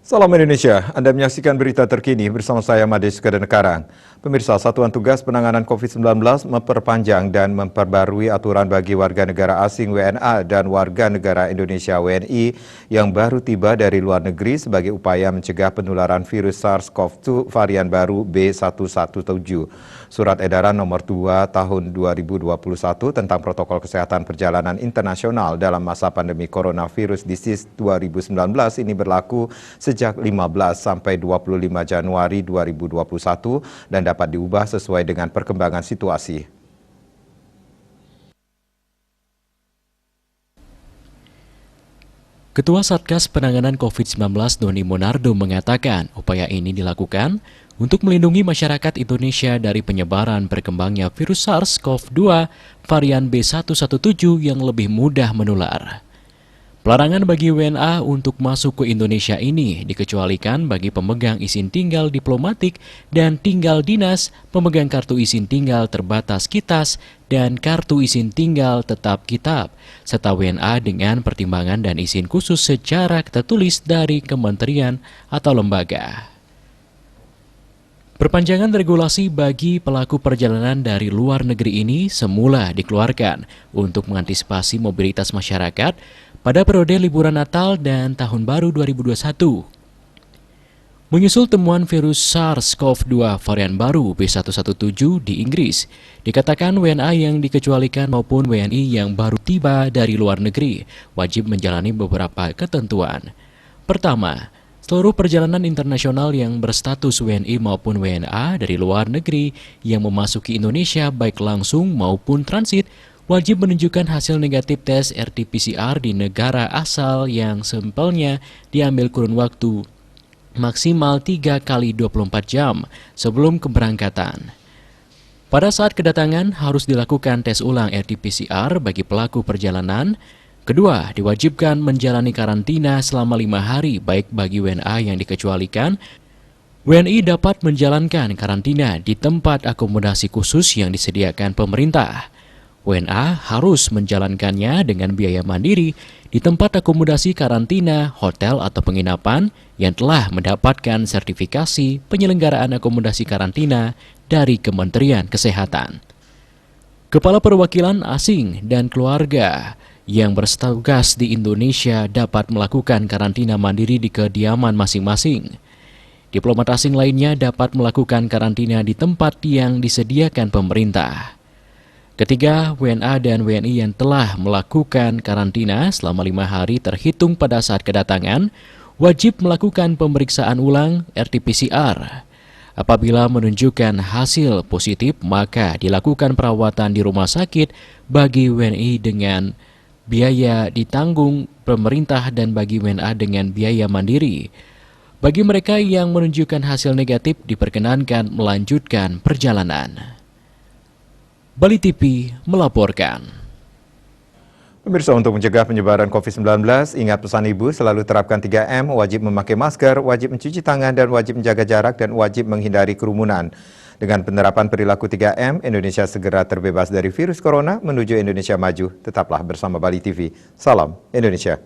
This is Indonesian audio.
Salam Indonesia, Anda menyaksikan berita terkini bersama saya Mades Kedenekarang. Pemirsa, Satuan Tugas Penanganan COVID-19 memperpanjang dan memperbarui aturan bagi warga negara asing WNA dan warga negara Indonesia WNI yang baru tiba dari luar negeri sebagai upaya mencegah penularan virus SARS-CoV-2 varian baru B117. Surat edaran nomor 2 tahun 2021 tentang protokol kesehatan perjalanan internasional dalam masa pandemi coronavirus disease 2019 ini berlaku sejak 15 sampai 25 Januari 2021 dan dapat diubah sesuai dengan perkembangan situasi. Ketua Satgas Penanganan COVID-19 Doni Monardo mengatakan upaya ini dilakukan untuk melindungi masyarakat Indonesia dari penyebaran berkembangnya virus SARS-CoV-2 varian B117 yang lebih mudah menular. Pelarangan bagi WNA untuk masuk ke Indonesia ini dikecualikan bagi pemegang izin tinggal diplomatik dan tinggal dinas, pemegang kartu izin tinggal terbatas KITAS, dan kartu izin tinggal tetap kitab, serta WNA dengan pertimbangan dan izin khusus secara tertulis dari kementerian atau lembaga. Perpanjangan regulasi bagi pelaku perjalanan dari luar negeri ini semula dikeluarkan untuk mengantisipasi mobilitas masyarakat pada periode liburan Natal dan Tahun Baru 2021. Menyusul temuan virus SARS-CoV-2 varian baru B117 di Inggris, dikatakan WNA yang dikecualikan maupun WNI yang baru tiba dari luar negeri wajib menjalani beberapa ketentuan. Pertama, seluruh perjalanan internasional yang berstatus WNI maupun WNA dari luar negeri yang memasuki Indonesia baik langsung maupun transit wajib menunjukkan hasil negatif tes RT-PCR di negara asal yang sampelnya diambil kurun waktu maksimal 3 kali 24 jam sebelum keberangkatan. Pada saat kedatangan harus dilakukan tes ulang RT-PCR bagi pelaku perjalanan. Kedua, diwajibkan menjalani karantina selama 5 hari baik bagi WNA yang dikecualikan. WNI dapat menjalankan karantina di tempat akomodasi khusus yang disediakan pemerintah. WNA harus menjalankannya dengan biaya mandiri di tempat akomodasi karantina, hotel atau penginapan yang telah mendapatkan sertifikasi penyelenggaraan akomodasi karantina dari Kementerian Kesehatan. Kepala perwakilan asing dan keluarga yang bertugas di Indonesia dapat melakukan karantina mandiri di kediaman masing-masing. Diplomat asing lainnya dapat melakukan karantina di tempat yang disediakan pemerintah. Ketiga, WNA dan WNI yang telah melakukan karantina selama 5 hari terhitung pada saat kedatangan, wajib melakukan pemeriksaan ulang RT-PCR. Apabila menunjukkan hasil positif, maka dilakukan perawatan di rumah sakit bagi WNI dengan biaya ditanggung pemerintah dan bagi WNA dengan biaya mandiri. Bagi mereka yang menunjukkan hasil negatif, diperkenankan melanjutkan perjalanan. Bali TV melaporkan. Pemirsa, untuk mencegah penyebaran COVID-19, ingat pesan Ibu, selalu terapkan 3M, wajib memakai masker, wajib mencuci tangan, dan wajib menjaga jarak, dan wajib menghindari kerumunan. Dengan penerapan perilaku 3M, Indonesia segera terbebas dari virus corona menuju Indonesia maju. Tetaplah bersama Bali TV. Salam Indonesia.